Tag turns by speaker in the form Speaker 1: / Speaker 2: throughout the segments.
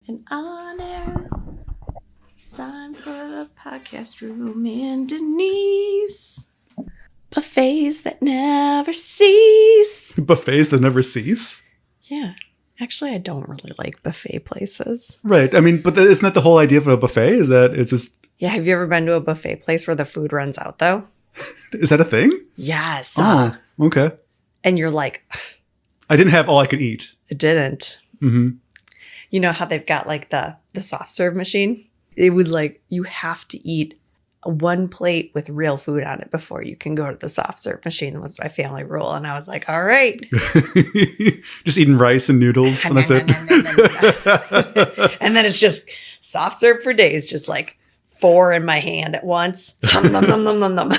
Speaker 1: an honor. Sign for the podcast room in Denise. Buffets that never cease.
Speaker 2: Buffets that never cease?
Speaker 1: Yeah. Actually, I don't really like buffet places.
Speaker 2: Right. I mean, but isn't that the whole idea of a buffet? Is that it's just...
Speaker 1: Yeah. Have you ever been to a buffet place where the food runs out, though?
Speaker 2: Is that a thing?
Speaker 1: Yes.
Speaker 2: Oh, okay.
Speaker 1: And you're like...
Speaker 2: I didn't have all I could eat.
Speaker 1: I didn't.
Speaker 2: Mm-hmm.
Speaker 1: You know how they've got like the soft serve machine? It was like you have to eat one plate with real food on it before you can go to the soft serve machine. That was my family rule. And I was like, all right.
Speaker 2: Just eating rice and noodles and that's it.
Speaker 1: And then it's just soft serve for days, just like 4 in my hand at once. Nom, nom, nom, nom, nom, nom.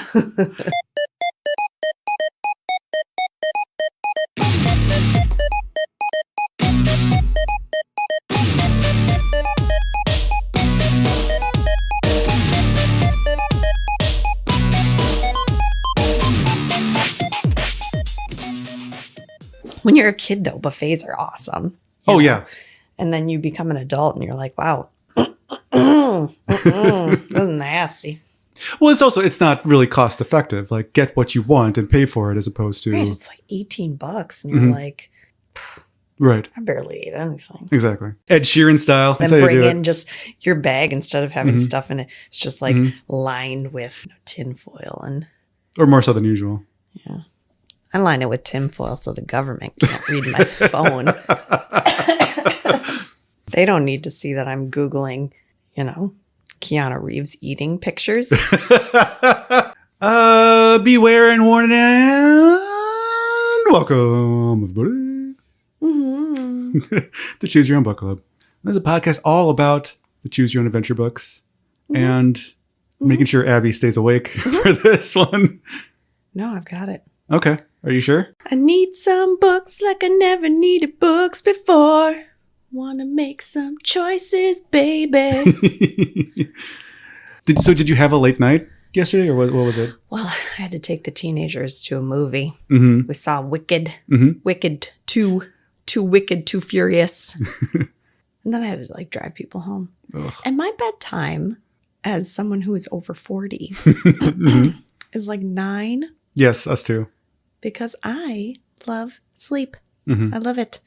Speaker 1: When you're a kid, though, buffets are awesome.
Speaker 2: Oh, yeah.
Speaker 1: And then you become an adult and you're like, wow, this is nasty.
Speaker 2: Well, it's not really cost effective. Like, get what you want and pay for it as opposed to...
Speaker 1: Right, it's like $18 and you're like,
Speaker 2: right.
Speaker 1: I barely ate anything.
Speaker 2: Exactly. Ed Sheeran style.
Speaker 1: Then bring in just your bag instead of having stuff in it. It's just like lined with tin foil and...
Speaker 2: Or more so than usual.
Speaker 1: Yeah. I line it with tinfoil so the government can't read my phone. They don't need to see that I'm Googling, Keanu Reeves eating pictures.
Speaker 2: Beware and warn and welcome, everybody. The Choose Your Own Book Club. This is a podcast all about the Choose Your Own Adventure books and making sure Abby stays awake for this one.
Speaker 1: No, I've got it.
Speaker 2: Okay. Are you sure?
Speaker 1: I need some books like I never needed books before. Wanna make some choices, baby.
Speaker 2: Did you have a late night yesterday or what was it?
Speaker 1: Well, I had to take the teenagers to a movie.
Speaker 2: Mm-hmm.
Speaker 1: We saw Wicked. Wicked 2. Too Wicked, Too Furious. And then I had to drive people home.
Speaker 2: Ugh.
Speaker 1: And my bedtime, as someone who is over 40, is like 9.
Speaker 2: Yes, us too.
Speaker 1: Because I love sleep.
Speaker 2: Mm-hmm.
Speaker 1: I love it.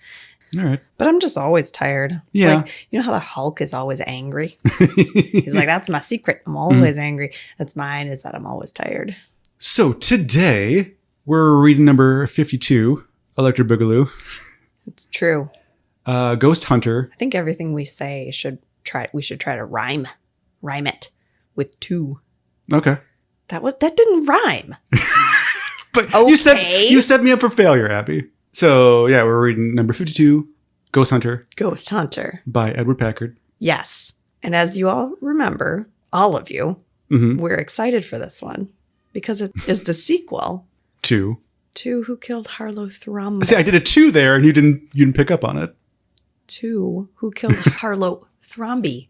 Speaker 2: All right.
Speaker 1: But I'm just always tired. It's
Speaker 2: yeah.
Speaker 1: like, you know how the Hulk is always angry? He's like, that's my secret. I'm always angry. That's mine, is that I'm always tired.
Speaker 2: So today, we're reading number 52, Electric Boogaloo.
Speaker 1: It's true.
Speaker 2: Ghost Hunter.
Speaker 1: I think everything we say we should try to rhyme it with 2.
Speaker 2: Okay.
Speaker 1: That didn't rhyme.
Speaker 2: But
Speaker 1: okay.
Speaker 2: you set me up for failure, Abby. So, yeah, we're reading number 52, Ghost Hunter.
Speaker 1: Ghost Hunter.
Speaker 2: By Edward Packard.
Speaker 1: Yes. And as you all remember, all of you, we're excited for this one because it is the sequel
Speaker 2: to
Speaker 1: Who Killed Harlow Thrombey.
Speaker 2: See, I did a 2 there and you didn't pick up on it.
Speaker 1: 2 Who Killed Harlow Thrombey.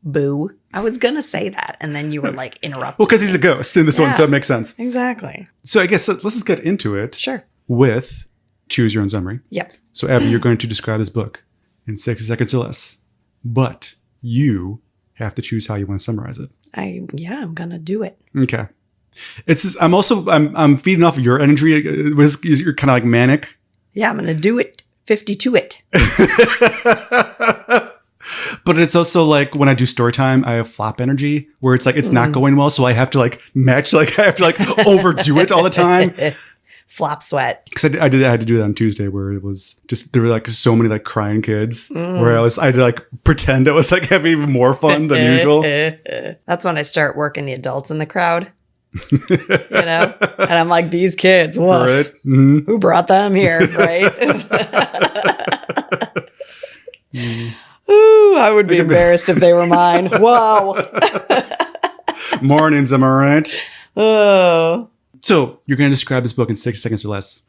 Speaker 1: Boo. I was going to say that. And then you were interrupting.
Speaker 2: Well, because he's a ghost in this one, so it makes sense.
Speaker 1: Exactly.
Speaker 2: So I guess let's just get into it.
Speaker 1: Sure.
Speaker 2: With Choose Your Own Summary.
Speaker 1: Yep.
Speaker 2: So, Abby, you're going to describe this book in 60 seconds or less. But you have to choose how you want to summarize it.
Speaker 1: I'm going to do it.
Speaker 2: Okay. I'm feeding off of your energy. You're kind of like manic.
Speaker 1: Yeah, I'm going to do it. 52 it.
Speaker 2: But it's also like when I do story time, I have flop energy where it's like it's not going well. So I have to match, I have to overdo it all the time.
Speaker 1: Flop sweat.
Speaker 2: Because I had to do that on Tuesday where it was just, there were so many crying kids where I had to pretend I was having even more fun than usual.
Speaker 1: That's when I start working the adults in the crowd. And I'm like, these kids, woof. Right. Mm-hmm. Who brought them here, right? Ooh, I would be embarrassed if they were mine. Whoa.
Speaker 2: Mornings, am I right?
Speaker 1: Oh.
Speaker 2: So you're going to describe this book in 6 seconds or less,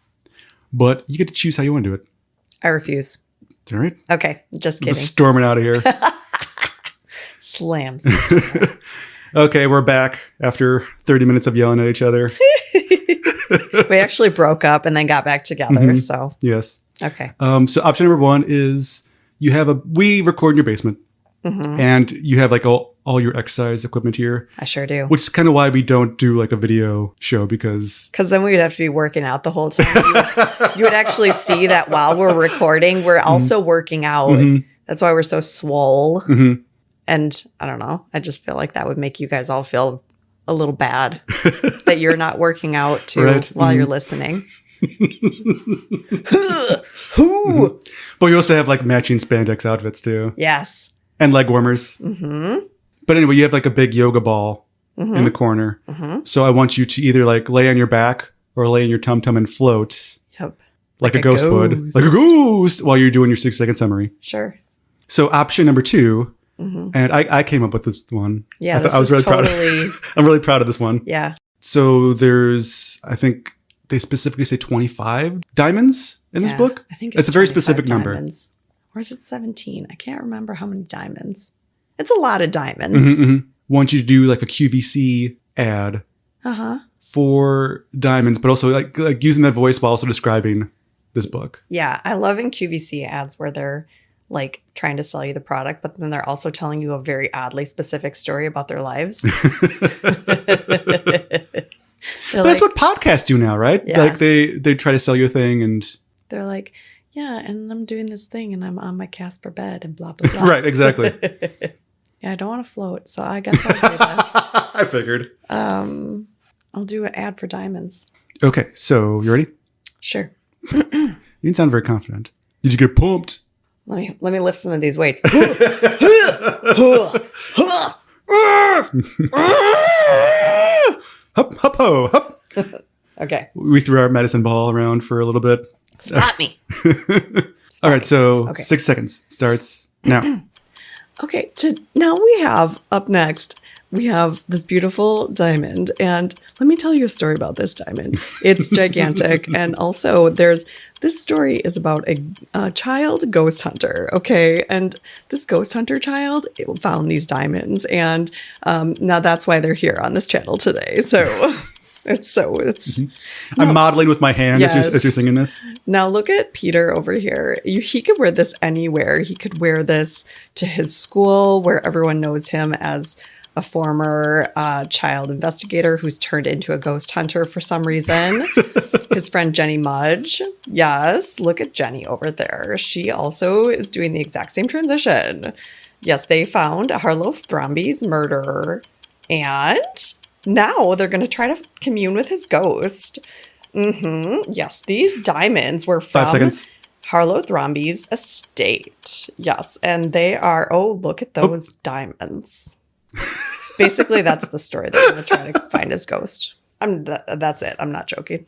Speaker 2: but you get to choose how you want to do it.
Speaker 1: I refuse.
Speaker 2: All right.
Speaker 1: Okay, just kidding.
Speaker 2: I'm storming out of here.
Speaker 1: Slams.
Speaker 2: Okay, we're back after 30 minutes of yelling at each other.
Speaker 1: We actually broke up and then got back together. So
Speaker 2: yes.
Speaker 1: okay.
Speaker 2: So option number 1 is we record in your basement,
Speaker 1: Mm-hmm.
Speaker 2: and you have like all your exercise equipment here.
Speaker 1: I sure do.
Speaker 2: Which is kind of why we don't do like a video show, because
Speaker 1: then we would have to be working out the whole time. You would actually see that while we're recording, we're also working out.
Speaker 2: Mhm.
Speaker 1: That's why we're so swole.
Speaker 2: Mhm.
Speaker 1: And I don't know. I just feel like that would make you guys all feel a little bad that you're not working out too
Speaker 2: Right.
Speaker 1: while
Speaker 2: Mhm.
Speaker 1: you're listening.
Speaker 2: But we also have like matching spandex outfits too,
Speaker 1: Yes.
Speaker 2: and leg warmers.
Speaker 1: Mm-hmm.
Speaker 2: But anyway, you have like a big yoga ball
Speaker 1: Mm-hmm.
Speaker 2: in the corner.
Speaker 1: Mm-hmm.
Speaker 2: So I want you to either like lay on your back or lay in your tum-tum and float
Speaker 1: Yep.
Speaker 2: like a ghost would. Like a ghost while you're doing your 6-second summary.
Speaker 1: Sure.
Speaker 2: So option number 2,
Speaker 1: Mm-hmm.
Speaker 2: and I came up with this one.
Speaker 1: Yeah.
Speaker 2: I was really proud of I'm really proud of this one.
Speaker 1: Yeah.
Speaker 2: So there's, I think they specifically say 25 diamonds in this
Speaker 1: Yeah.
Speaker 2: book.
Speaker 1: I think
Speaker 2: It's a very
Speaker 1: 25
Speaker 2: specific number.
Speaker 1: diamonds. Or is it 17? I can't remember how many diamonds. It's a lot of diamonds.
Speaker 2: Mhm, mhm. Want you to do like a QVC ad
Speaker 1: Uh-huh.
Speaker 2: for diamonds, but also like using that voice while also describing this book.
Speaker 1: Yeah. I love in QVC ads where they're like trying to sell you the product, but then they're also telling you a very oddly specific story about their lives.
Speaker 2: But that's what podcasts do now, right?
Speaker 1: Yeah.
Speaker 2: Like they try to sell you a thing, and
Speaker 1: they're like, yeah, and I'm doing this thing and I'm on my Casper bed and blah, blah, blah.
Speaker 2: right, exactly.
Speaker 1: Yeah, I don't want to float, so I guess I'll do that.
Speaker 2: I figured.
Speaker 1: I'll do an ad for diamonds.
Speaker 2: Okay, so you ready?
Speaker 1: Sure.
Speaker 2: You didn't sound very confident. Did you get pumped?
Speaker 1: Let me lift some of these weights.
Speaker 2: Hup, hup, ho, hup.
Speaker 1: Okay.
Speaker 2: We threw our medicine ball around for a little bit.
Speaker 1: Spot me.
Speaker 2: All right, so
Speaker 1: Okay.
Speaker 2: 6 seconds starts now.
Speaker 1: Okay, now we have up next, we have this beautiful diamond. And let me tell you a story about this diamond. It's gigantic. And also this story is about a child ghost hunter. Okay. And this ghost hunter child found these diamonds. And now that's why they're here on this channel today. So it's
Speaker 2: I'm modeling with my hand as
Speaker 1: Yes.
Speaker 2: you're singing this.
Speaker 1: Now look at Peter over here. He could wear this anywhere. He could wear this to his school where everyone knows him as a former child investigator who's turned into a ghost hunter for some reason. His friend Jenny Mudge. Yes, look at Jenny over there. She also is doing the exact same transition. Yes, they found Harlow Thromby's murderer. And now they're going to try to commune with his ghost. Mm-hmm. Yes, these diamonds were from
Speaker 2: 5 seconds.
Speaker 1: Harlow Thromby's estate. Yes, and they are, look at those diamonds. Basically, that's the story. They're going to try to find his ghost. That's it. I'm not joking.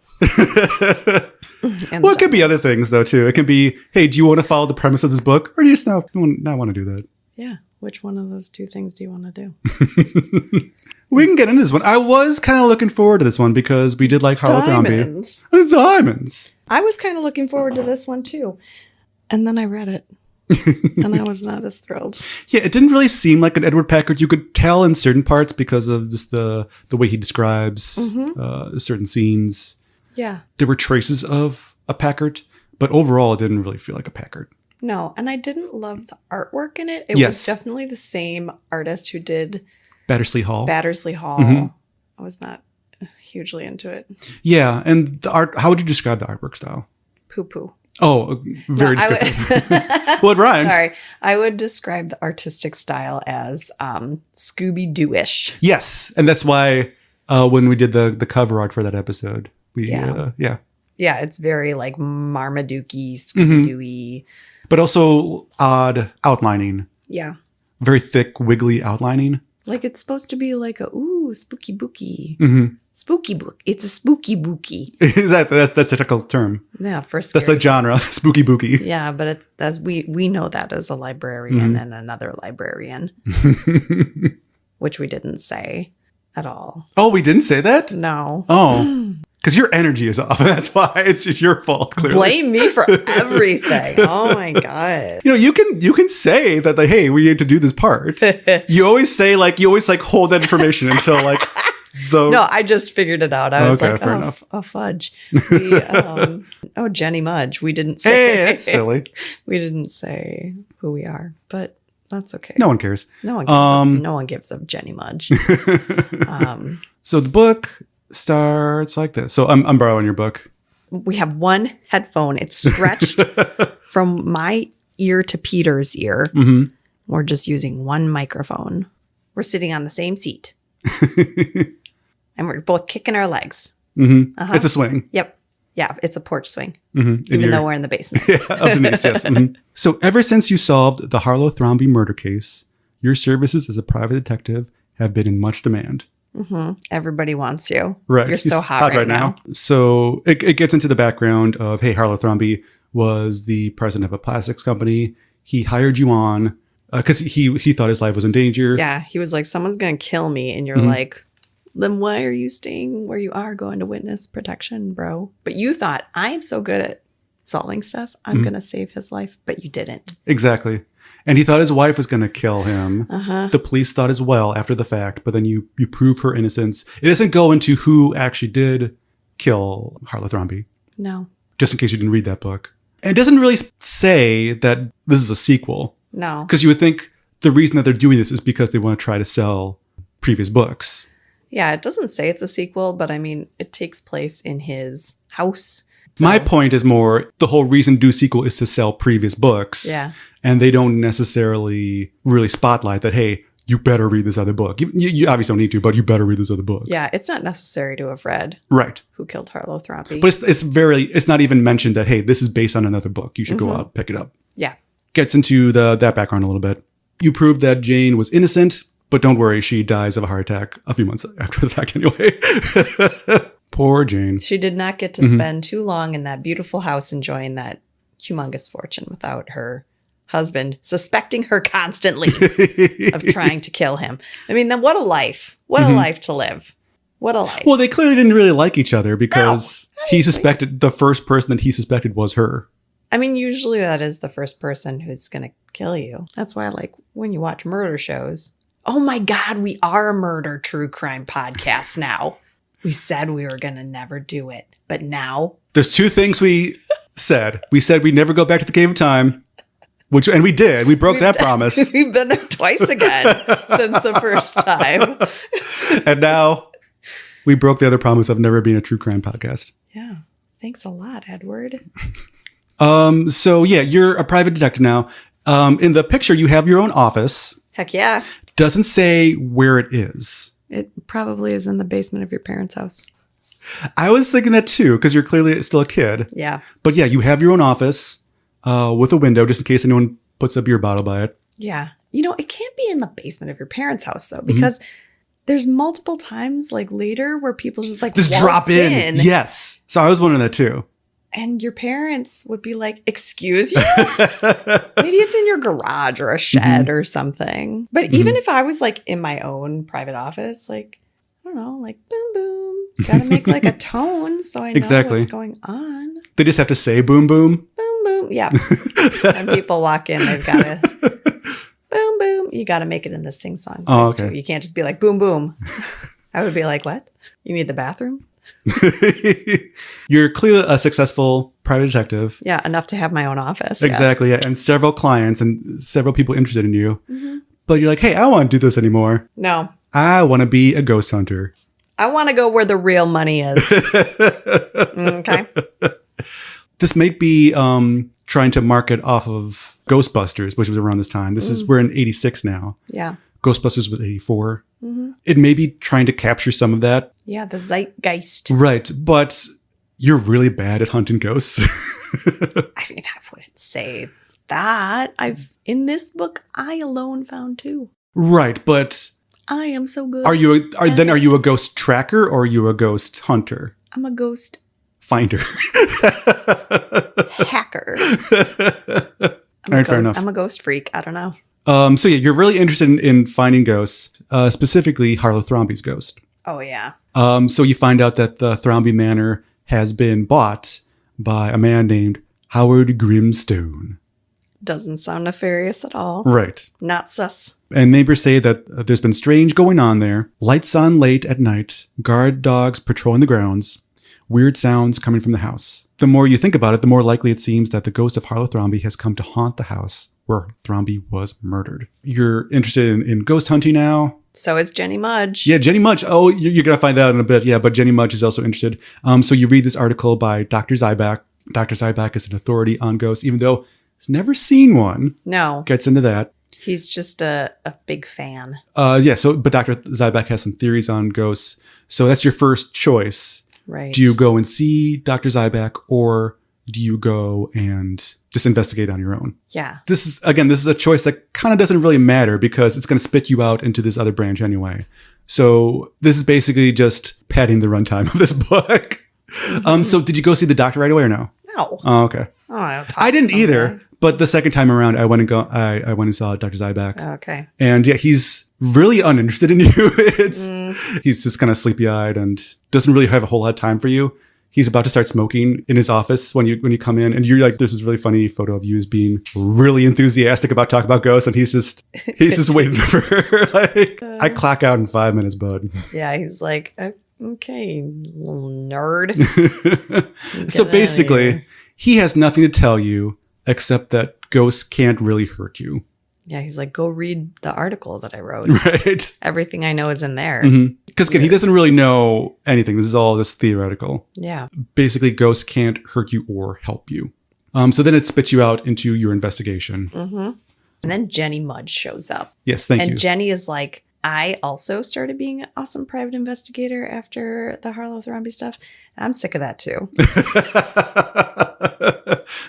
Speaker 2: Well, it could be other things, though, too. It could be, hey, do you want to follow the premise of this book? Or do you just not want to do that?
Speaker 1: Yeah. Which one of those two things do you want to do?
Speaker 2: We can get into this one. I was kind of looking forward to this one because we did like Harlow Thrombey.
Speaker 1: Diamonds.
Speaker 2: It's diamonds.
Speaker 1: I was kind of looking forward to this one, too. And then I read it. And I was not as thrilled.
Speaker 2: Yeah, it didn't really seem like an Edward Packard. You could tell in certain parts because of just the way he describes certain scenes.
Speaker 1: Yeah.
Speaker 2: There were traces of a Packard, but overall, it didn't really feel like a Packard.
Speaker 1: No, and I didn't love the artwork in it. It
Speaker 2: Yes.
Speaker 1: was definitely the same artist who did
Speaker 2: Battersley Hall.
Speaker 1: Battersley Hall.
Speaker 2: Mhm.
Speaker 1: I was not hugely into it.
Speaker 2: Yeah, and the art. How would you describe the artwork style?
Speaker 1: Poo-poo.
Speaker 2: Oh, very
Speaker 1: No,
Speaker 2: descriptive. Well, it rhymed.
Speaker 1: Sorry. I would describe the artistic style as Scooby-Doo-ish.
Speaker 2: Yes, and that's why when we did the cover art for that episode, we
Speaker 1: Yeah. Yeah, it's very like Marmaduke-y, Scooby-Doo-y.
Speaker 2: But also odd outlining.
Speaker 1: Yeah.
Speaker 2: Very thick, wiggly outlining.
Speaker 1: Like it's supposed to be like spooky booky.
Speaker 2: Mm-hmm.
Speaker 1: Spooky book. It's a spooky booky.
Speaker 2: that's the technical term.
Speaker 1: Yeah, for
Speaker 2: That's the genre, spooky booky.
Speaker 1: Yeah, but we know that as a librarian and another librarian, which we didn't say at all.
Speaker 2: Oh, we didn't say that?
Speaker 1: No.
Speaker 2: Oh, because your energy is off, and that's why it's just your fault. Clearly,
Speaker 1: Blame me for everything. Oh my god.
Speaker 2: You know, you can say that like, hey, we need to do this part. You always say like hold that information until like
Speaker 1: No, I just figured it out. I was
Speaker 2: Okay,
Speaker 1: like,
Speaker 2: fair enough.
Speaker 1: oh, fudge. We, Jenny Mudge. We didn't say.
Speaker 2: Hey, that's silly.
Speaker 1: We didn't say who we are, but that's okay.
Speaker 2: No one cares.
Speaker 1: No one gives a Jenny Mudge.
Speaker 2: So the book starts like this. So I'm borrowing your book.
Speaker 1: We have one headphone. It's stretched from my ear to Peter's ear.
Speaker 2: Mm-hmm.
Speaker 1: We're just using one microphone. We're sitting on the same seat. And we're both kicking our legs.
Speaker 2: Mm-hmm.
Speaker 1: Uh-huh.
Speaker 2: It's a swing.
Speaker 1: Yep. Yeah, it's a porch swing.
Speaker 2: Mm-hmm.
Speaker 1: Even though we're in the basement.
Speaker 2: Yeah, of Denise, yes. Mm-hmm. So ever since you solved the Harlow Thrombey murder case, your services as a private detective have been in much demand.
Speaker 1: Mm-hmm. Everybody wants you.
Speaker 2: Right.
Speaker 1: You're so hot right now.
Speaker 2: So it gets into the background of, hey, Harlow Thrombey was the president of a plastics company. He hired you on because he thought his life was in danger.
Speaker 1: Yeah. He was like, someone's going to kill me. And you're like, then why are you staying where you are going to witness protection, bro? But you thought, I am so good at solving stuff. I'm going to save his life. But you didn't.
Speaker 2: Exactly. And he thought his wife was going to kill him.
Speaker 1: Uh-huh.
Speaker 2: The police thought as well after the fact, but then you prove her innocence. It doesn't go into who actually did kill Harlow Thrombey,
Speaker 1: No.
Speaker 2: just in case you didn't read that book. And it doesn't really say that this is a sequel.
Speaker 1: No.
Speaker 2: Because you would think the reason that they're doing this is because they want to try to sell previous books.
Speaker 1: Yeah, it doesn't say it's a sequel, but I mean, it takes place in his house. So,
Speaker 2: My point is more, the whole reason to do a sequel is to sell previous books.
Speaker 1: Yeah.
Speaker 2: And they don't necessarily really spotlight that, hey, you better read this other book. You obviously don't need to, but you better read this other book.
Speaker 1: Yeah, it's not necessary to have read
Speaker 2: Right.
Speaker 1: Who Killed Harlow Thrombey.
Speaker 2: But it's not even mentioned that, hey, this is based on another book. You should go out, pick it up.
Speaker 1: Yeah.
Speaker 2: Gets into that background a little bit. You proved that Jane was innocent, but don't worry, she dies of a heart attack a few months after the fact anyway. Poor Jane.
Speaker 1: She did not get to spend too long in that beautiful house enjoying that humongous fortune without her husband suspecting her constantly of trying to kill him. I mean, then what a life. What a life to live. What a life.
Speaker 2: Well, they clearly didn't really like each other because the first person that he suspected was her.
Speaker 1: I mean, usually that is the first person who's going to kill you. That's why, like, when you watch murder shows, oh my God, we are a murder true crime podcast now. We said we were going to never do it, but now.
Speaker 2: There's two things we said. We said we'd never go back to the Cave of Time, and we did. We broke that promise.
Speaker 1: We've been there twice again since the first time.
Speaker 2: And now we broke the other promise of never being a true crime podcast.
Speaker 1: Yeah. Thanks a lot, Edward.
Speaker 2: So yeah, you're a private detective now. In the picture, you have your own office.
Speaker 1: Heck yeah.
Speaker 2: Doesn't say where it is.
Speaker 1: It probably is in the basement of your parents' house.
Speaker 2: I was thinking that too, because you're clearly still a kid.
Speaker 1: Yeah.
Speaker 2: But yeah, you have your own office with a window, just in case anyone puts a beer bottle by it.
Speaker 1: Yeah. You know, it can't be in the basement of your parents' house, though, because there's multiple times, like, later where people just, like,
Speaker 2: just drop in. Yes. So I was wondering that too.
Speaker 1: And your parents would be like, excuse you? Maybe it's in your garage or a shed or something. But even if I was like in my own private office, like, I don't know, like boom, boom. Gotta make like a tone so I know what's going on.
Speaker 2: They just have to say boom, boom.
Speaker 1: Boom, boom. Yeah. When people walk in, they've got to boom, boom. You got to make it in the sing-song voice too. You can't just be like boom, boom. I would be like, what? You need the bathroom?
Speaker 2: You're clearly a successful private detective.
Speaker 1: Yeah, enough to have my own office.
Speaker 2: Exactly.
Speaker 1: Yes.
Speaker 2: Yeah. And several clients and several people interested in you. But you're like, hey, I don't want to do this anymore.
Speaker 1: No.
Speaker 2: I want to be a ghost hunter.
Speaker 1: I want to go where the real money is. Okay.
Speaker 2: This might be trying to market off of Ghostbusters, which was around this time. We're in 86 now.
Speaker 1: Yeah.
Speaker 2: Ghostbusters was 84. It may be trying to capture some of that.
Speaker 1: Yeah, the zeitgeist.
Speaker 2: Right. But you're really bad at hunting ghosts.
Speaker 1: I mean, I wouldn't say that. In this book, I alone found two.
Speaker 2: Right. But
Speaker 1: I am so good.
Speaker 2: Are you a ghost tracker or are you a ghost hunter?
Speaker 1: I'm a ghost
Speaker 2: finder.
Speaker 1: Hacker.
Speaker 2: All right, fair enough.
Speaker 1: I'm a ghost freak. I don't know.
Speaker 2: So yeah, you're really interested in finding ghosts, specifically Harlow Thrombey's ghost.
Speaker 1: Oh yeah.
Speaker 2: So you find out that the Thrombey Manor has been bought by a man named Howard Grimstone.
Speaker 1: Doesn't sound nefarious at all.
Speaker 2: Right.
Speaker 1: Not sus.
Speaker 2: And neighbors say that there's been strange going on there. Lights on late at night. Guard dogs patrolling the grounds. Weird sounds coming from the house. The more you think about it, the more likely it seems that the ghost of Harlow Thrombey has come to haunt the house where Thrombey was murdered. You're interested in ghost hunting now?
Speaker 1: So is Jenny Mudge.
Speaker 2: Yeah, Jenny Mudge. Oh, you're going to find out in a bit. Yeah, but Jenny Mudge is also interested. So you read this article by Dr. Zyback. Dr. Zyback is an authority on ghosts, even though he's never seen one.
Speaker 1: No.
Speaker 2: Gets into that.
Speaker 1: He's just a big fan.
Speaker 2: But Dr. Zyback has some theories on ghosts. So that's your first choice.
Speaker 1: Right.
Speaker 2: Do you go and see Dr. Zyback, or do you go and just investigate on your own?
Speaker 1: Yeah.
Speaker 2: This is a choice that kind of doesn't really matter because it's going to spit you out into this other branch anyway. So this is basically just padding the runtime of this book. So did you go see the doctor right away or no?
Speaker 1: No.
Speaker 2: Oh, okay.
Speaker 1: Oh,
Speaker 2: I didn't either. But the second time around, I went and saw Dr. Zyback.
Speaker 1: Okay.
Speaker 2: And yeah, he's really uninterested in you. He's just kind of sleepy-eyed and doesn't really have a whole lot of time for you. He's about to start smoking in his office when you come in, and you're like, there's this really funny photo of you as being really enthusiastic about talking about ghosts, and he's just waiting for her. Like, I clock out in 5 minutes, bud.
Speaker 1: Yeah, he's like, okay, little nerd.
Speaker 2: So basically, he has nothing to tell you except that ghosts can't really hurt you.
Speaker 1: Yeah, he's like, go read the article that I wrote.
Speaker 2: Right.
Speaker 1: Everything I know is in there.
Speaker 2: Because he doesn't really know anything. This is all just theoretical.
Speaker 1: Yeah.
Speaker 2: Basically, ghosts can't hurt you or help you. So then it spits you out into your investigation.
Speaker 1: And then Jenny Mudge shows up.
Speaker 2: Yes, thank you.
Speaker 1: And Jenny is like, I also started being an awesome private investigator after the Harlow Thrombey stuff. And I'm sick of that too.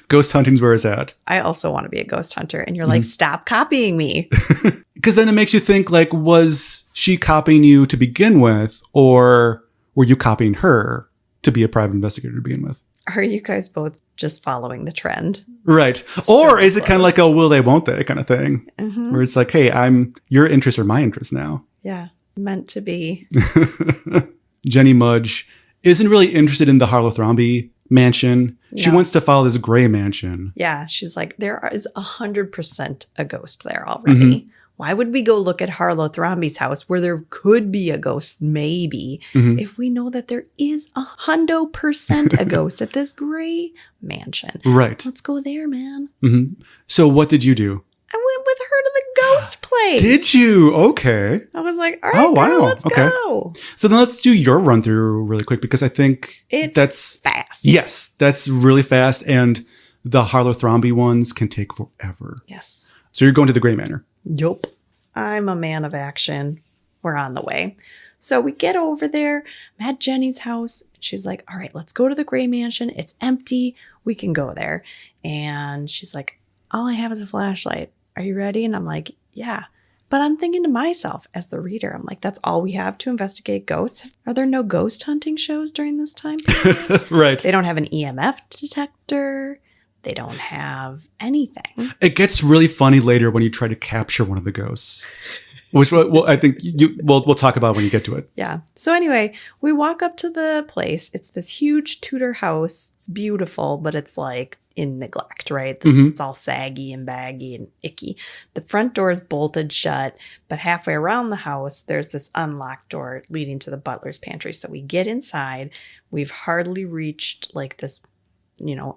Speaker 2: Ghost hunting's where it's at.
Speaker 1: I also want to be a ghost hunter. And you're like, stop copying me.
Speaker 2: Because then it makes you think, like, was she copying you to begin with? Or were you copying her to be a private investigator to begin with?
Speaker 1: Are you guys both just following the trend?
Speaker 2: Right. Or is it kind of like a will they, won't they kind of thing? Where it's like, hey, your interests are my interests now.
Speaker 1: Yeah. Meant to be.
Speaker 2: Jenny Mudge isn't really interested in the Harlow Thrombey mansion. She wants to follow this gray mansion.
Speaker 1: Yeah. She's like, there is 100% a ghost there already. Why would we go look at Harlow Thrombey's house where there could be a ghost, maybe, if we know that there is 100% a ghost at this gray mansion?
Speaker 2: Right.
Speaker 1: Let's go there, man.
Speaker 2: So what did you do?
Speaker 1: I went with her to the ghost place.
Speaker 2: Did you? Okay.
Speaker 1: I was like, all right, girl, let's go.
Speaker 2: So then let's do your run through really quick because I think that's
Speaker 1: fast.
Speaker 2: Yes, that's really fast. And the Harlow Thrombey ones can take forever.
Speaker 1: Yes.
Speaker 2: So you're going to the Gray Manor.
Speaker 1: Yup. I'm a man of action. We're on the way. So we get over there. I'm at Jenny's house. She's like, all right, let's go to the Gray Mansion. It's empty. We can go there. And she's like, all I have is a flashlight. Are you ready? And I'm like, yeah. But I'm thinking to myself as the reader, I'm like, that's all we have to investigate ghosts? Are there no ghost hunting shows during this time period?
Speaker 2: Right.
Speaker 1: They don't have an EMF detector. They don't have anything.
Speaker 2: It gets really funny later when you try to capture one of the ghosts, which I think we'll talk about when you get to it.
Speaker 1: Yeah. So anyway, we walk up to the place. It's this huge Tudor house. It's beautiful, but it's like in neglect, right? It's all saggy and baggy and icky. The front door is bolted shut, but halfway around the house, there's this unlocked door leading to the butler's pantry. So we get inside. We've hardly reached like this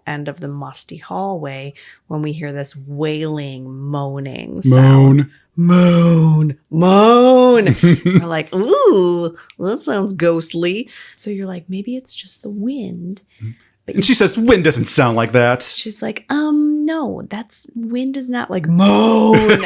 Speaker 1: end of the musty hallway when we hear this wailing, moaning sound. Moan. We're like, ooh, that sounds ghostly. So you're like, maybe it's just the wind.
Speaker 2: And she says, wind doesn't sound like that.
Speaker 1: She's like, no, wind is not like moan.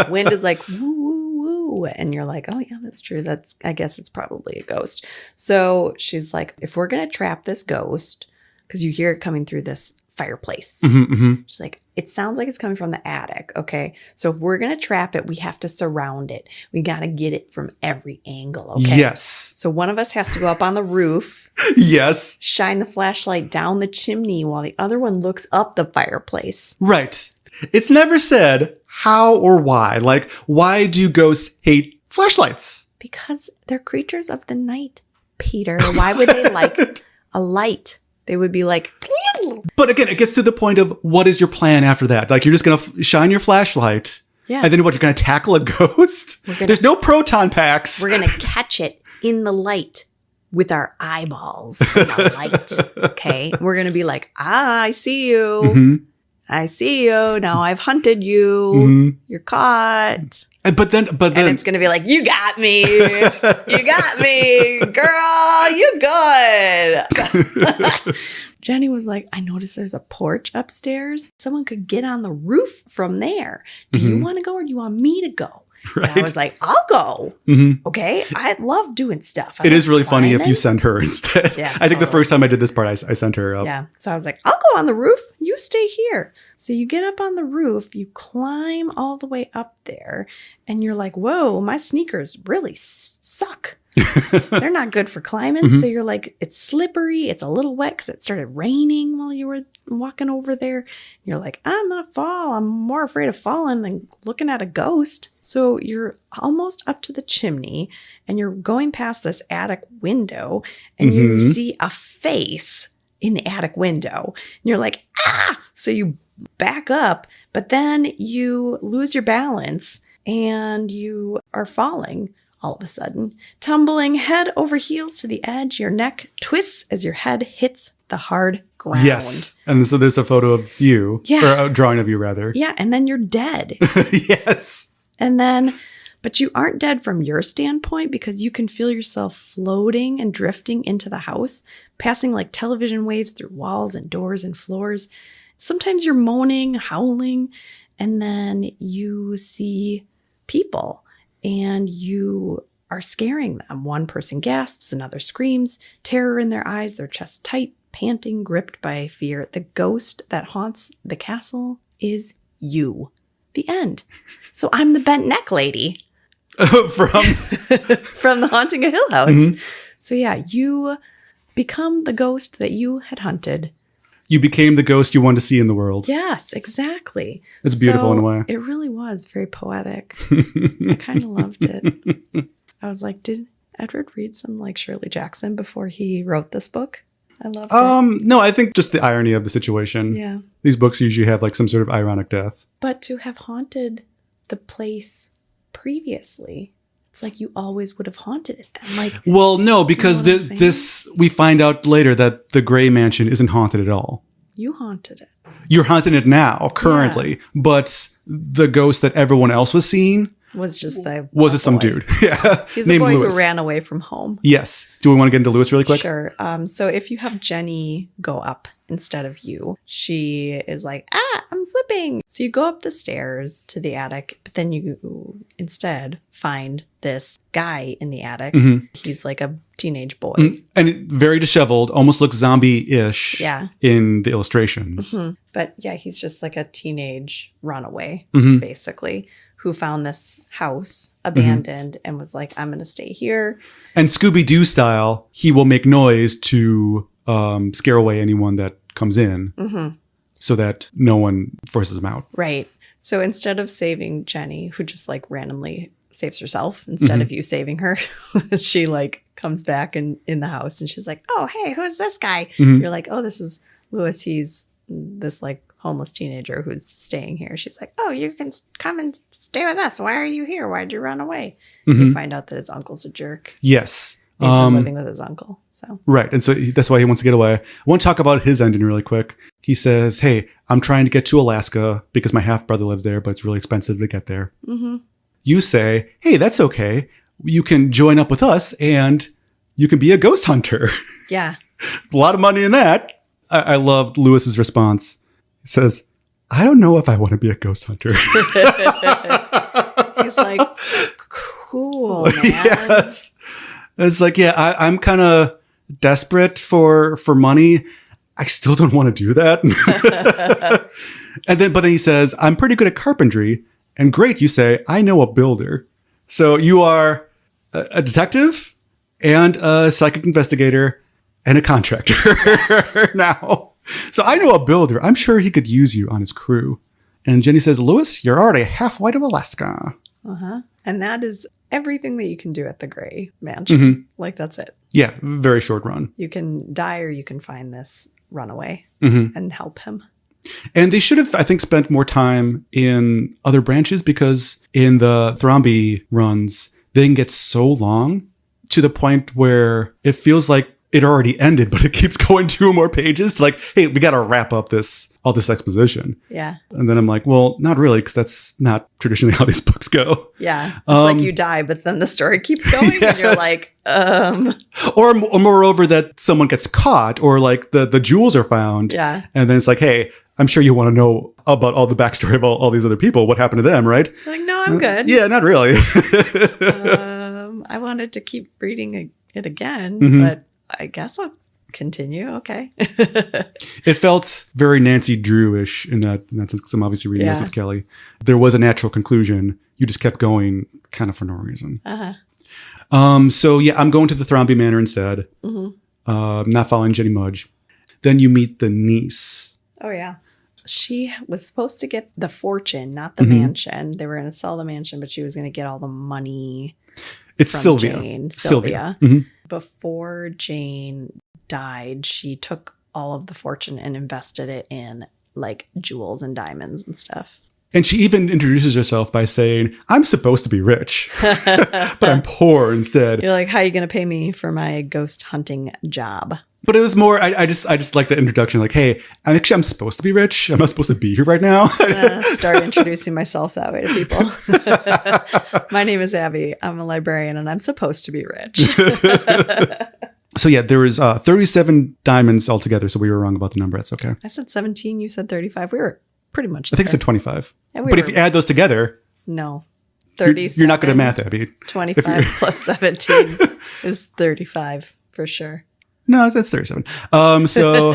Speaker 1: Wind is like, woo, woo, woo. And you're like, oh yeah, that's true. I guess it's probably a ghost. So she's like, if we're going to trap this ghost, because you hear it coming through this fireplace. She's like, it sounds like it's coming from the attic. Okay. So if we're going to trap it, we have to surround it. We got to get it from every angle. Okay.
Speaker 2: Yes.
Speaker 1: So one of us has to go up on the roof.
Speaker 2: Yes.
Speaker 1: Shine the flashlight down the chimney while the other one looks up the fireplace.
Speaker 2: Right. It's never said how or why. Like, why do ghosts hate flashlights?
Speaker 1: Because they're creatures of the night, Peter. Why would they like a light? They would be like... Pew!
Speaker 2: But again, it gets to the point of what is your plan after that? Like, you're just going to shine your flashlight
Speaker 1: Yeah.
Speaker 2: And then what, you're going to tackle a ghost? There's no proton packs.
Speaker 1: We're going to catch it in the light with our eyeballs in the light. Okay. We're going to be like, I see you.
Speaker 2: Mm-hmm.
Speaker 1: I see you. Now I've hunted you.
Speaker 2: Mm-hmm.
Speaker 1: You're caught.
Speaker 2: But then
Speaker 1: And it's going to be like, you got me. You got me. Girl, you good. Jenny was like, I noticed there's a porch upstairs. Someone could get on the roof from there. Do you want to go or do you want me to go?
Speaker 2: Right.
Speaker 1: And I was like, I'll go.
Speaker 2: Mm-hmm.
Speaker 1: Okay. I love doing stuff.
Speaker 2: It is really funny if you send her instead.
Speaker 1: Yeah,
Speaker 2: I think the first time I did this part, I sent her up.
Speaker 1: Yeah. So I was like, I'll go on the roof. You stay here. So you get up on the roof, you climb all the way up there, and you're like, whoa, my sneakers really suck. They're not good for climbing.
Speaker 2: Mm-hmm.
Speaker 1: So you're like, it's slippery. It's a little wet because it started raining while you were walking over there. You're like, I'm going to fall. I'm more afraid of falling than looking at a ghost. So you're almost up to the chimney and you're going past this attic window and you see a face in the attic window. And you're like, ah! So you back up, but then you lose your balance and you are falling. All of a sudden, tumbling head over heels to the edge, your neck twists as your head hits the hard ground.
Speaker 2: Yes. And so there's a photo of you, or a drawing of you rather.
Speaker 1: Yeah. And then you're dead.
Speaker 2: Yes.
Speaker 1: And then, but you aren't dead from your standpoint because you can feel yourself floating and drifting into the house, passing like television waves through walls and doors and floors. Sometimes you're moaning, howling, and then you see people. And you are scaring them. One person gasps, another screams, terror in their eyes, their chests tight, panting, gripped by fear. The ghost that haunts the castle is you. The end. So I'm the bent neck lady. From the Haunting of Hill House. Mm-hmm. So yeah, you become the ghost that you had hunted.
Speaker 2: You became the ghost you wanted to see in the world.
Speaker 1: Yes, exactly.
Speaker 2: It's beautiful in a way.
Speaker 1: It really was very poetic. I kind of loved it. I was like, did Edward read some like Shirley Jackson before he wrote this book? I loved it.
Speaker 2: No, I think just the irony of the situation.
Speaker 1: Yeah.
Speaker 2: These books usually have like some sort of ironic death.
Speaker 1: But to have haunted the place previously, it's like you always would have haunted it then. Like,
Speaker 2: well, no, because this we find out later that the Gray Mansion isn't haunted at all.
Speaker 1: You haunted it.
Speaker 2: You're haunting it now, currently, but the ghost that everyone else was seeing
Speaker 1: was just
Speaker 2: some dude. Yeah,
Speaker 1: he's a boy Lewis. Who ran away from home.
Speaker 2: Yes. Do we want to get into Lewis really quick?
Speaker 1: Sure. So if you have Jenny go up instead of you, she is like, I'm slipping. So you go up the stairs to the attic, but then you instead find this guy in the attic. Mm-hmm. He's like a teenage boy. Mm-hmm.
Speaker 2: And very disheveled, almost looks zombie-ish in the illustrations.
Speaker 1: Mm-hmm. But yeah, he's just like a teenage runaway, basically, who found this house abandoned and was like, I'm going to stay here.
Speaker 2: And Scooby-Doo style, he will make noise to scare away anyone that comes in so that no one forces him out.
Speaker 1: Right. So instead of saving Jenny, who just like randomly saves herself, instead of you saving her, she like comes back in the house and she's like, oh, hey, who's this guy? You're like, oh, this is Lewis. He's this like homeless teenager who's staying here. She's like, oh, you can come and stay with us. Why are you here? Why'd you run away? You find out that his uncle's a jerk.
Speaker 2: Yes.
Speaker 1: He's been living with his uncle. So
Speaker 2: right. And so that's why he wants to get away. I want to talk about his ending really quick. He says, hey, I'm trying to get to Alaska because my half-brother lives there, but it's really expensive to get there. You say, hey, that's okay. You can join up with us and you can be a ghost hunter.
Speaker 1: Yeah.
Speaker 2: A lot of money in that. I loved Lewis's response. He says, I don't know if I want to be a ghost hunter.
Speaker 1: He's like, cool, man.
Speaker 2: Yes. It's like, yeah, I'm kind of desperate for money. I still don't want to do that. But then he says, I'm pretty good at carpentry. And great, you say, I know a builder. So you are a detective and a psychic investigator and a contractor now. So I know a builder. I'm sure he could use you on his crew. And Jenny says, Lewis, you're already half white of Alaska.
Speaker 1: And that is everything that you can do at the Gray Mansion. Like, that's it.
Speaker 2: Yeah, very short run.
Speaker 1: You can die or you can find this runaway and help him.
Speaker 2: And they should have, I think, spent more time in other branches, because in the Thromby runs, they can get so long to the point where it feels like it already ended, but it keeps going 2 more pages to like, hey, we got to wrap up all this exposition.
Speaker 1: Yeah.
Speaker 2: And then I'm like, well, not really, because that's not traditionally how these books go.
Speaker 1: Yeah. It's like you die, but then the story keeps going
Speaker 2: yes.
Speaker 1: and you're like,
Speaker 2: Or moreover, that someone gets caught, or like the jewels are found.
Speaker 1: Yeah.
Speaker 2: And then it's like, hey, I'm sure you want to know about all the backstory of all these other people. What happened to them, right?
Speaker 1: Like, no, I'm good.
Speaker 2: Yeah, not really.
Speaker 1: I wanted to keep reading it again,
Speaker 2: Mm-hmm.
Speaker 1: but I guess I'll continue. Okay.
Speaker 2: It felt very Nancy Drew-ish in that sense, because I'm obviously reading this
Speaker 1: Yeah.
Speaker 2: with Kelly. There was a natural conclusion. You just kept going kind of for no reason.
Speaker 1: Uh-huh.
Speaker 2: So yeah, I'm going to the Thromby Manor instead.
Speaker 1: Mm-hmm.
Speaker 2: Not following Jenny Mudge. Then you meet the niece.
Speaker 1: Oh, yeah. She was supposed to get the fortune, not the
Speaker 2: Mm-hmm.
Speaker 1: mansion. They were going to sell the mansion, but she was going to get all the money.
Speaker 2: It's
Speaker 1: from
Speaker 2: Sylvia.
Speaker 1: Jane.
Speaker 2: Sylvia. Mm-hmm.
Speaker 1: Before Jane died, she took all of the fortune and invested it in like jewels and diamonds and stuff.
Speaker 2: And she even introduces herself by saying, I'm supposed to be rich, but I'm poor instead.
Speaker 1: You're like, how are you going to pay me for my ghost hunting job?
Speaker 2: But it was more, I just like the introduction, like, hey, I'm supposed to be rich. I'm not supposed to be here right now.
Speaker 1: Start introducing myself that way to people. My name is Abby. I'm a librarian and I'm supposed to be rich.
Speaker 2: So yeah, there was 37 diamonds altogether. So we were wrong about the number. That's okay.
Speaker 1: I said 17. You said 35. We were pretty much
Speaker 2: I think it's
Speaker 1: there.
Speaker 2: at 25.
Speaker 1: Yeah, we
Speaker 2: But
Speaker 1: were-
Speaker 2: if you add those together,
Speaker 1: No.
Speaker 2: you're
Speaker 1: 37.
Speaker 2: you're not good at math, Abby.
Speaker 1: 25 plus 17 is 35 for sure.
Speaker 2: No, that's 37. So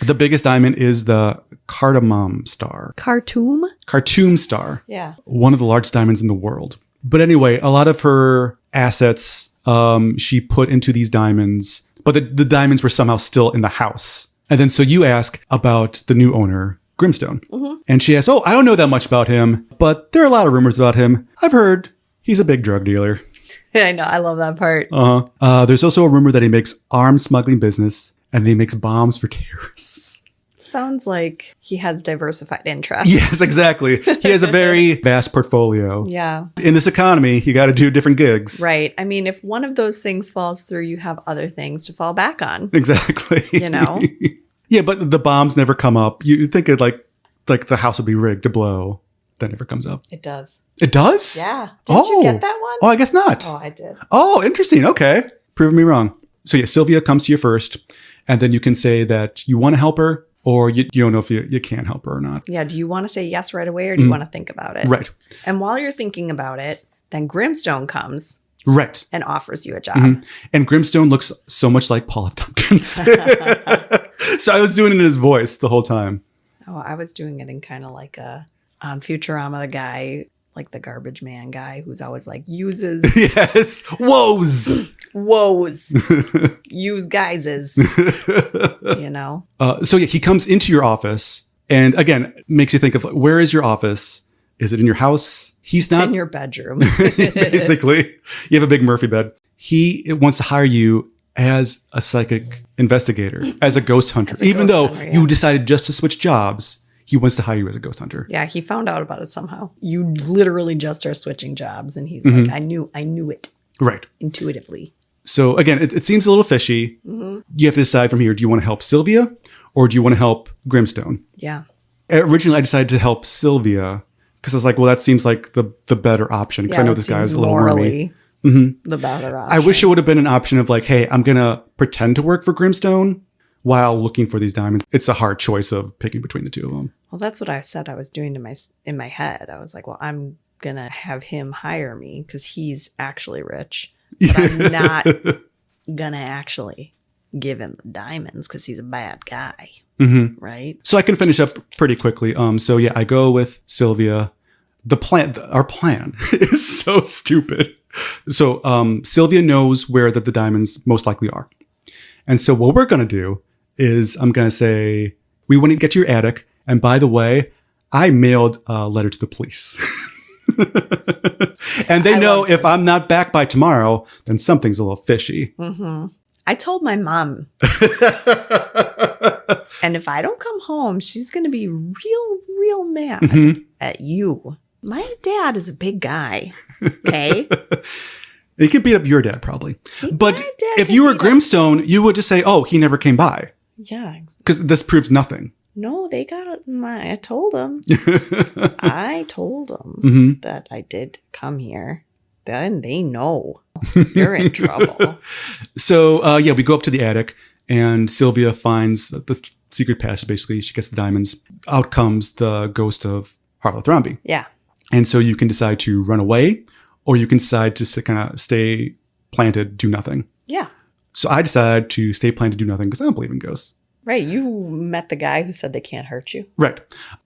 Speaker 2: the biggest diamond is the cardamom star. Khartoum star.
Speaker 1: Yeah.
Speaker 2: One of the largest diamonds in the world. But anyway, a lot of her assets she put into these diamonds, but the diamonds were somehow still in the house. And then so you ask about the new owner, Grimstone.
Speaker 1: Mm-hmm.
Speaker 2: And she asks, oh, I don't know that much about him, but there are a lot of rumors about him. I've heard he's a big drug dealer.
Speaker 1: I know. I love that part.
Speaker 2: There's also a rumor that he makes arms smuggling business and he makes bombs for terrorists.
Speaker 1: Sounds like he has diversified interests.
Speaker 2: Yes, exactly. He has a very vast portfolio.
Speaker 1: Yeah.
Speaker 2: In this economy, you got to do different gigs.
Speaker 1: Right. I mean, if one of those things falls through, you have other things to fall back on.
Speaker 2: Exactly.
Speaker 1: You know?
Speaker 2: Yeah, but the bombs never come up. You think it like the house would be rigged to blow. That never comes up.
Speaker 1: It does.
Speaker 2: It does?
Speaker 1: Yeah. Did you get that one?
Speaker 2: Oh, I guess not.
Speaker 1: Oh, I did.
Speaker 2: Oh, interesting. Okay. Proving me wrong. So yeah, Sylvia comes to you first, and then you can say that you want to help her, or you don't know if you can help her or not.
Speaker 1: Yeah. Do you want to say yes right away, or do you want to think about it?
Speaker 2: Right.
Speaker 1: And while you're thinking about it, then Grimstone comes
Speaker 2: Right.
Speaker 1: and offers you a job.
Speaker 2: Mm-hmm. And Grimstone looks so much like Paul F. Tompkins. So I was doing it in his voice the whole time.
Speaker 1: Oh, I was doing it in kind of like on Futurama, the guy, like the garbage man guy who's always like uses
Speaker 2: Yes. Woes.
Speaker 1: use guises, you know?
Speaker 2: So yeah, he comes into your office and again, makes you think of where is your office? Is it in your house? He's
Speaker 1: It's
Speaker 2: not
Speaker 1: in your bedroom.
Speaker 2: basically. You have a big Murphy bed. He wants to hire you as a psychic investigator, as a ghost hunter.
Speaker 1: As a
Speaker 2: Even
Speaker 1: ghost
Speaker 2: though
Speaker 1: hunter, yeah.
Speaker 2: you decided just to switch jobs, he wants to hire you as a ghost hunter.
Speaker 1: Yeah, he found out about it somehow. You literally just are switching jobs, and he's
Speaker 2: Mm-hmm.
Speaker 1: like, I knew it
Speaker 2: Right.
Speaker 1: intuitively.
Speaker 2: So again, it seems a little fishy.
Speaker 1: Mm-hmm.
Speaker 2: You have to decide from here, do you want to help Sylvia or do you want to help Grimstone?
Speaker 1: Yeah.
Speaker 2: Originally, I decided to help Sylvia because I was like, well, that seems like the better option because I know
Speaker 1: that
Speaker 2: this guy
Speaker 1: seems
Speaker 2: is a little wormy.
Speaker 1: morally
Speaker 2: Mm-hmm.
Speaker 1: the better option.
Speaker 2: I wish it would have been an option of like, hey, I'm going to pretend to work for Grimstone while looking for these diamonds. It's a hard choice of picking between the two of them.
Speaker 1: Well, that's what I said I was doing in my head. I was like, well, I'm going to have him hire me because he's actually rich. But I'm not going to actually give him the diamonds because he's a bad guy.
Speaker 2: Mm-hmm.
Speaker 1: Right?
Speaker 2: So I can finish up pretty quickly. So yeah, I go with Sylvia. Our plan is so stupid. So Sylvia knows where the diamonds most likely are. And so what we're going to do is I'm going to say, we want to get to your attic. And by the way, I mailed a letter to the police. And they know if I'm not back by tomorrow, then something's a little fishy.
Speaker 1: Mm-hmm. I told my mom. And if I don't come home, she's going to be real mad at you. My dad is a big guy. Okay.
Speaker 2: He could beat up your dad, probably. But
Speaker 1: My dad
Speaker 2: if
Speaker 1: can
Speaker 2: you were
Speaker 1: beat up-
Speaker 2: Grimstone, you would just say, oh, he never came by.
Speaker 1: Yeah.
Speaker 2: Because this proves nothing.
Speaker 1: No, they got it. I told them. I told them
Speaker 2: Mhm.
Speaker 1: that I did come here. Then they know you're in trouble.
Speaker 2: So, we go up to the attic, and Sylvia finds the secret passage, basically. She gets the diamonds. Out comes the ghost of Harlow Thrombey.
Speaker 1: Yeah.
Speaker 2: And so you can decide to run away, or you can decide to kind of stay planted, do nothing.
Speaker 1: Yeah.
Speaker 2: So I decided to stay planted, do nothing, because I don't believe in ghosts.
Speaker 1: Right. You met the guy who said they can't hurt you.
Speaker 2: Right.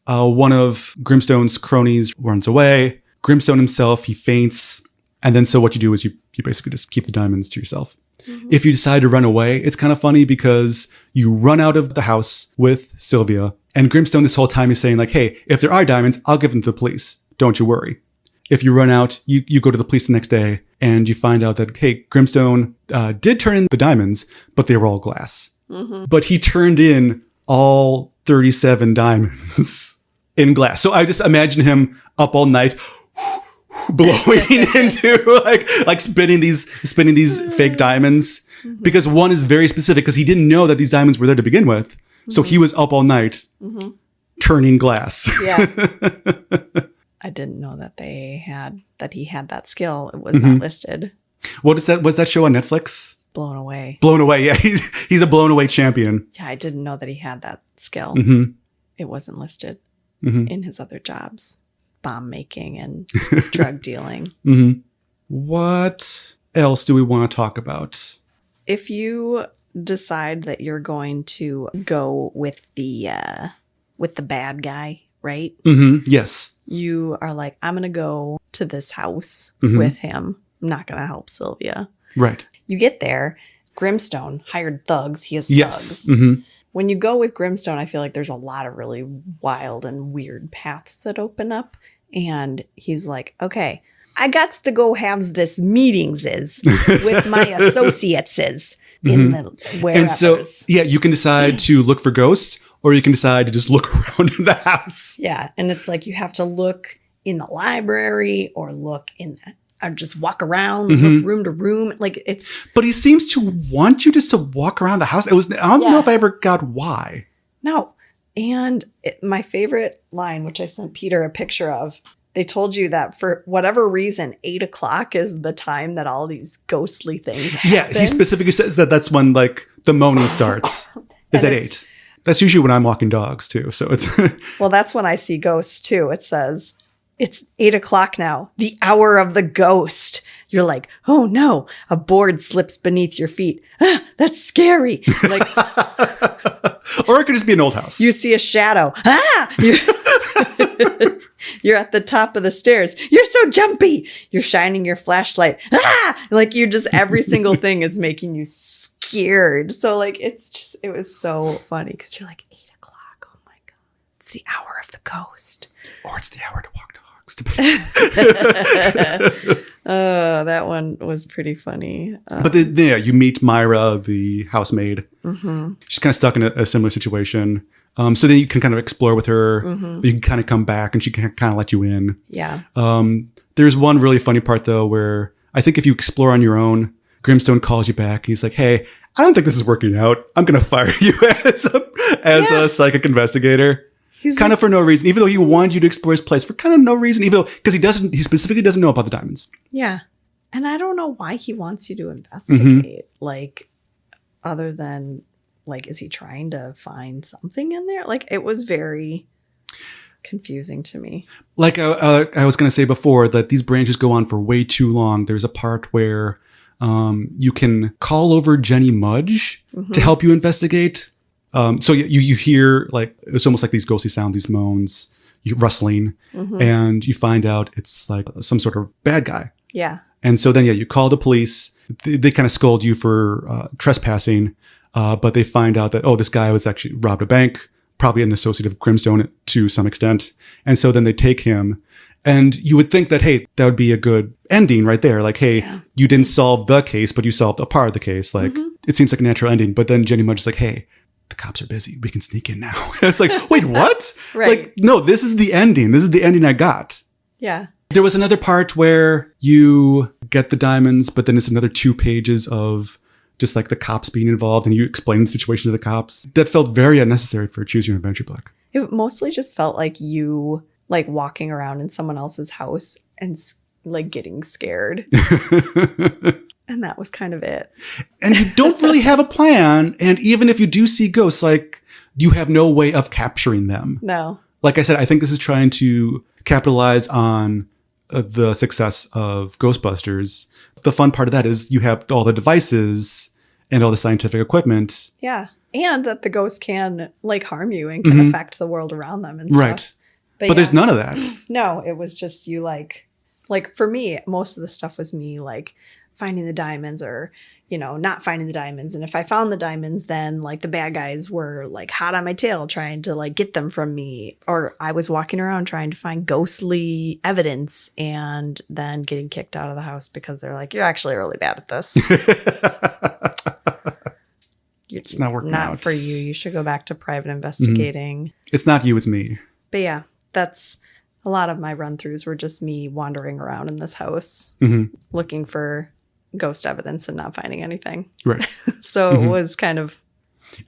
Speaker 2: One of Grimstone's cronies runs away. Grimstone himself, he faints. And then so what you do is you basically just keep the diamonds to yourself. Mm-hmm. If you decide to run away, it's kind of funny because you run out of the house with Sylvia, and Grimstone this whole time is saying like, hey, if there are diamonds, I'll give them to the police. Don't you worry. If you run out, you go to the police the next day and you find out that, hey, Grimstone did turn in the diamonds, but they were all glass. Mm-hmm. But he turned in all 37 diamonds in glass. So I just imagine him up all night blowing into like spinning these fake diamonds, because one is very specific because he didn't know that these diamonds were there to begin with. So he was up all night turning glass.
Speaker 1: Yeah. I didn't know that he had that skill. It was not listed.
Speaker 2: What is that? Was that show on Netflix?
Speaker 1: Blown Away.
Speaker 2: Blown Away. Yeah, he's a blown away champion.
Speaker 1: Yeah, I didn't know that he had that skill.
Speaker 2: Mm-hmm.
Speaker 1: It wasn't listed
Speaker 2: Mm-hmm.
Speaker 1: in his other jobs, bomb making and drug dealing.
Speaker 2: Mm-hmm. What else do we want to talk about?
Speaker 1: If you decide that you're going to go with the bad guy, right?
Speaker 2: Mm-hmm. Yes.
Speaker 1: You are like, I'm going to go to this house with him. I'm not going to help Sylvia.
Speaker 2: Right.
Speaker 1: You get there. Grimstone hired thugs. He has
Speaker 2: Yes.
Speaker 1: thugs.
Speaker 2: Mm-hmm.
Speaker 1: When you go with Grimstone, I feel like there's a lot of really wild and weird paths that open up. And he's like, okay, I got to go have this meetings with my associates in the wherever.
Speaker 2: And so, you can decide to look for ghosts, or you can decide to just look around in the house.
Speaker 1: Yeah. And it's like you have to look in the library or look or just walk around, look room to room. Like it's.
Speaker 2: But he seems to want you just to walk around the house. I don't know if I ever got why.
Speaker 1: No. And my favorite line, which I sent Peter a picture of, they told you that for whatever reason, 8:00 is the time that all these ghostly things happen.
Speaker 2: Yeah, he specifically says that that's when like the moaning starts. Is at 8. That's usually when I'm walking dogs too. So it's
Speaker 1: well, that's when I see ghosts too. It says it's 8:00 now, the hour of the ghost. You're like, oh no, a board slips beneath your feet. Ah, that's scary. Like,
Speaker 2: or it could just be an old house.
Speaker 1: You see a shadow. Ah! You're at the top of the stairs. You're so jumpy. You're shining your flashlight. Ah! Like every single thing is making you scared. So like, it was so funny because you're like 8:00. Oh my God. It's the hour of the ghost.
Speaker 2: Or it's the hour to walk dogs.
Speaker 1: That one was pretty funny.
Speaker 2: But you meet Myra, the housemaid. Mm-hmm. She's kind of stuck in a similar situation. So then you can kind of explore with her. Mm-hmm. You can kind of come back and she can kind of let you in.
Speaker 1: Yeah.
Speaker 2: There's one really funny part though, where I think if you explore on your own, Grimstone calls you back and he's like, hey, I don't think this is working out. I'm going to fire you as a psychic investigator. He's kind of for no reason, even though he wanted you to explore his place for kind of no reason, even though, because he specifically doesn't know about the diamonds. Yeah.
Speaker 1: And I don't know why he wants you to investigate, like, other than, like, is he trying to find something in there? Like, it was very confusing to me.
Speaker 2: Like I was going to say before, that these branches go on for way too long. There's a part where you can call over Jenny Mudge to help you investigate. So you hear, like, it's almost like these ghostly sounds, these moans, rustling, and you find out it's like some sort of bad guy.
Speaker 1: Yeah.
Speaker 2: And so then, you call the police. They kind of scold you for trespassing, but they find out that, this guy was actually robbed a bank, probably an associate of Grimstone to some extent. And so then they take him. And you would think that, hey, that would be a good ending right there. Like, hey, you didn't solve the case, but you solved a part of the case. Like, it seems like a natural ending. But then Jenny Mudge is like, hey, the cops are busy. We can sneak in now. It's like, wait, what?
Speaker 1: Right.
Speaker 2: Like, no, this is the ending. This is the ending I got.
Speaker 1: Yeah.
Speaker 2: There was another part where you get the diamonds, but then it's another 2 pages of just like the cops being involved and you explain the situation to the cops. That felt very unnecessary for a choose your own adventure book.
Speaker 1: It mostly just felt like you like walking around in someone else's house and like getting scared. And that was kind of it.
Speaker 2: And you don't really have a plan. And even if you do see ghosts, like you have no way of capturing them.
Speaker 1: No.
Speaker 2: Like I said, I think this is trying to capitalize on the success of Ghostbusters. The fun part of that is you have all the devices and all the scientific equipment.
Speaker 1: Yeah. And that the ghosts can like harm you and can affect the world around them and stuff.
Speaker 2: Right. But there's none of that.
Speaker 1: No, it was just you like for me, most of the stuff was me like finding the diamonds or, you know, not finding the diamonds. And if I found the diamonds, then like the bad guys were like hot on my tail trying to like get them from me. Or I was walking around trying to find ghostly evidence and then getting kicked out of the house because they're like, you're actually really bad at this.
Speaker 2: It's not working out.
Speaker 1: Not for you. You should go back to private investigating.
Speaker 2: It's not you, it's me.
Speaker 1: But yeah, that's a lot of my run-throughs were just me wandering around in this house looking for ghost evidence and not finding anything.
Speaker 2: Right.
Speaker 1: So it was kind of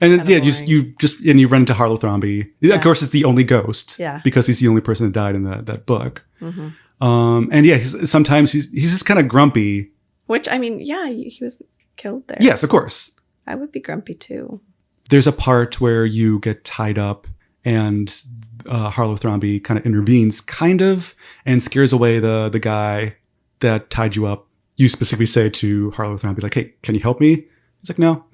Speaker 2: and then, yeah,
Speaker 1: boring.
Speaker 2: you run into Harlow Thrombey. Yeah. Of course, it's the only ghost.
Speaker 1: Yeah.
Speaker 2: Because he's the only person that died in that book. And yeah, sometimes he's just kind of grumpy.
Speaker 1: Which, I mean, yeah, he was killed there.
Speaker 2: Yes, of course.
Speaker 1: I would be grumpy too.
Speaker 2: There's a part where you get tied up and Harlow Thrombey kind of intervenes, and scares away the guy that tied you up. You specifically say to Harlow Thrombey, like, hey, can you help me? He's like, no.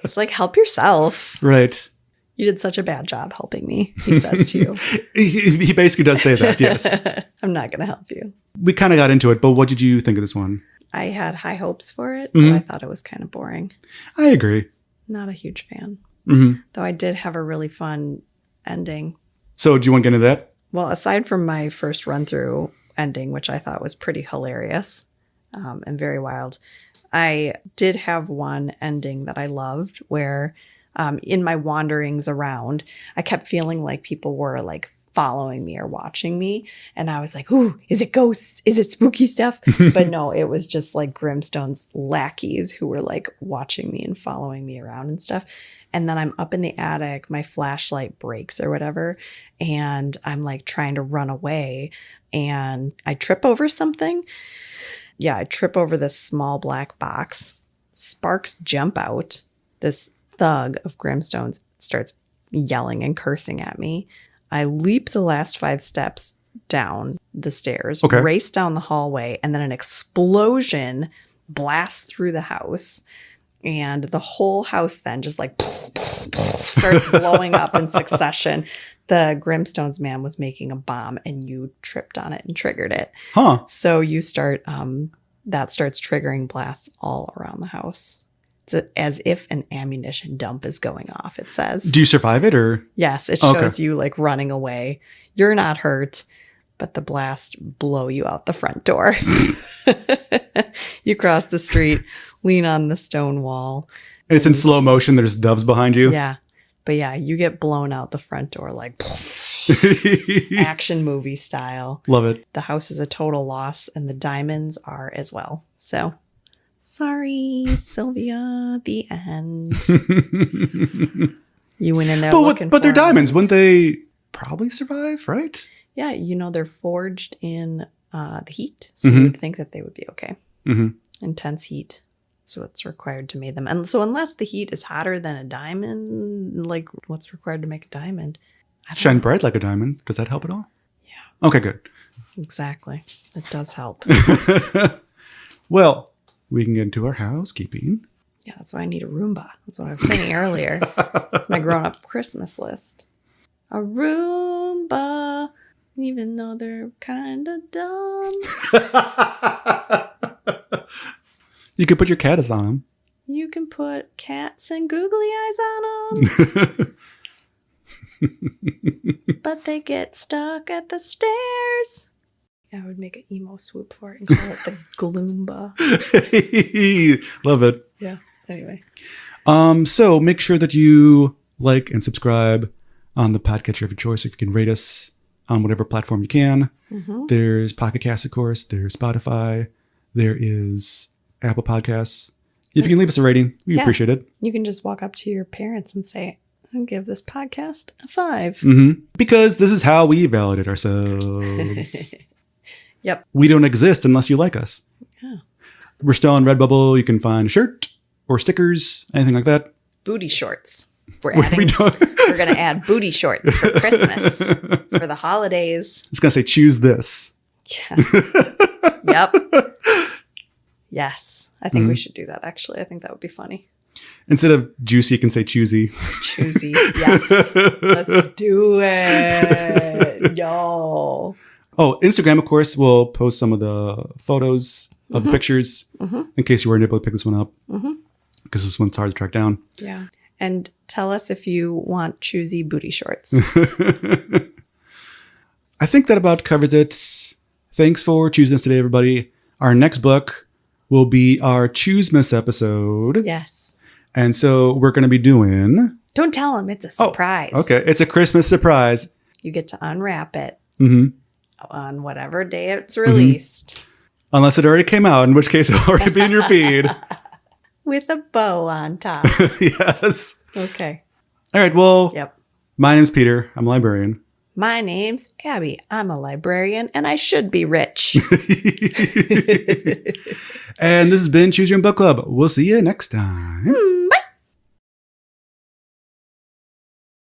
Speaker 1: He's like, help yourself.
Speaker 2: Right.
Speaker 1: You did such a bad job helping me, he says to you.
Speaker 2: He basically does say that, yes.
Speaker 1: I'm not going to help you.
Speaker 2: We kind of got into it, but what did you think of this one?
Speaker 1: I had high hopes for it, but I thought it was kind of boring.
Speaker 2: I agree.
Speaker 1: Not a huge fan. Though I did have a really fun ending.
Speaker 2: So do you want to get into that?
Speaker 1: Well, aside from my first run through ending, which I thought was pretty hilarious and very wild, I did have one ending that I loved where in my wanderings around, I kept feeling like people were like following me or watching me. And I was like, ooh, is it ghosts? Is it spooky stuff? But no, it was just like Grimstone's lackeys who were like watching me and following me around and stuff. And then I'm up in the attic, my flashlight breaks or whatever. And I'm like trying to run away and I trip over something. Yeah, I trip over this small black box. Sparks jump out. This thug of Grimstone's starts yelling and cursing at me. I leap the last 5 steps down the stairs, race down the hallway, and then an explosion blasts through the house. And the whole house then just like starts blowing up in succession. The Grimstones man was making a bomb and you tripped on it and triggered it.
Speaker 2: Huh.
Speaker 1: So you start, that starts triggering blasts all around the house. It's as if an ammunition dump is going off, it says.
Speaker 2: Do you survive it or?
Speaker 1: Yes, it shows you like running away. You're not hurt, but the blast blow you out the front door. You cross the street, lean on the stone wall.
Speaker 2: And it's in slow motion. There's doves behind you.
Speaker 1: Yeah. But yeah, you get blown out the front door like action movie style.
Speaker 2: Love it.
Speaker 1: The house is a total loss and the diamonds are as well. So sorry, Sylvia, the end. You went in there looking
Speaker 2: but
Speaker 1: for
Speaker 2: they're
Speaker 1: them.
Speaker 2: diamonds. Wouldn't they probably survive, right?
Speaker 1: Yeah, you know, they're forged in the heat. So you would think that they would be okay. Intense heat. So what's required to make them. And so unless the heat is hotter than a diamond, like what's required to make a diamond?
Speaker 2: Shine bright like a diamond. Does that help at all?
Speaker 1: Yeah.
Speaker 2: Okay, good.
Speaker 1: Exactly. It does help.
Speaker 2: Well, we can get into our housekeeping.
Speaker 1: Yeah, that's why I need a Roomba. That's what I was saying earlier. It's my grown-up Christmas list. A Roomba, even though they're kind of dumb.
Speaker 2: You could put your cat on them.
Speaker 1: You can put cats and googly eyes on them. But they get stuck at the stairs. Yeah, I would make an emo swoop for it and call it the Gloomba.
Speaker 2: Love it.
Speaker 1: Yeah, anyway.
Speaker 2: So make sure that you like and subscribe on the podcatcher of your choice. If you can rate us on whatever platform you can.
Speaker 1: Mm-hmm.
Speaker 2: There's Pocket Cast, of course. There's Spotify. There is Apple Podcasts. If you can leave us a rating, we appreciate it.
Speaker 1: You can just walk up to your parents and say, I'll give this podcast a 5.
Speaker 2: Mm-hmm. Because this is how we validate ourselves.
Speaker 1: Yep.
Speaker 2: We don't exist unless you like us.
Speaker 1: Yeah.
Speaker 2: We're still on Redbubble. You can find a shirt or stickers, anything like that.
Speaker 1: Booty shorts. We're
Speaker 2: We
Speaker 1: going
Speaker 2: don't.
Speaker 1: to add booty shorts for Christmas, for the holidays.
Speaker 2: It's going to say, choose this.
Speaker 1: Yeah. Yep. Yes. I think we should do that, actually. I think that would be funny.
Speaker 2: Instead of juicy, you can say choosy.
Speaker 1: Choosy. Yes. Let's do it. Yo.
Speaker 2: Oh, Instagram, of course, will post some of the photos of the pictures in case you weren't able to pick this one up. Because this one's hard to track down.
Speaker 1: Yeah. And tell us if you want choosy booty shorts.
Speaker 2: I think that about covers it. Thanks for choosing us today, everybody. Our next book will be our Choosemas episode.
Speaker 1: Yes.
Speaker 2: And so we're going to be doing...
Speaker 1: Don't tell them. It's a surprise.
Speaker 2: Oh, okay. It's a Christmas surprise.
Speaker 1: You get to unwrap it on whatever day it's released.
Speaker 2: Unless it already came out, in which case it'll already be in your feed.
Speaker 1: With a bow on top.
Speaker 2: Yes.
Speaker 1: Okay.
Speaker 2: All right. Well,
Speaker 1: Yep.
Speaker 2: My name's Peter. I'm a librarian.
Speaker 1: My name's Abby. I'm a librarian and I should be rich.
Speaker 2: And this has been Choose Your Own Book Club. We'll see you next time.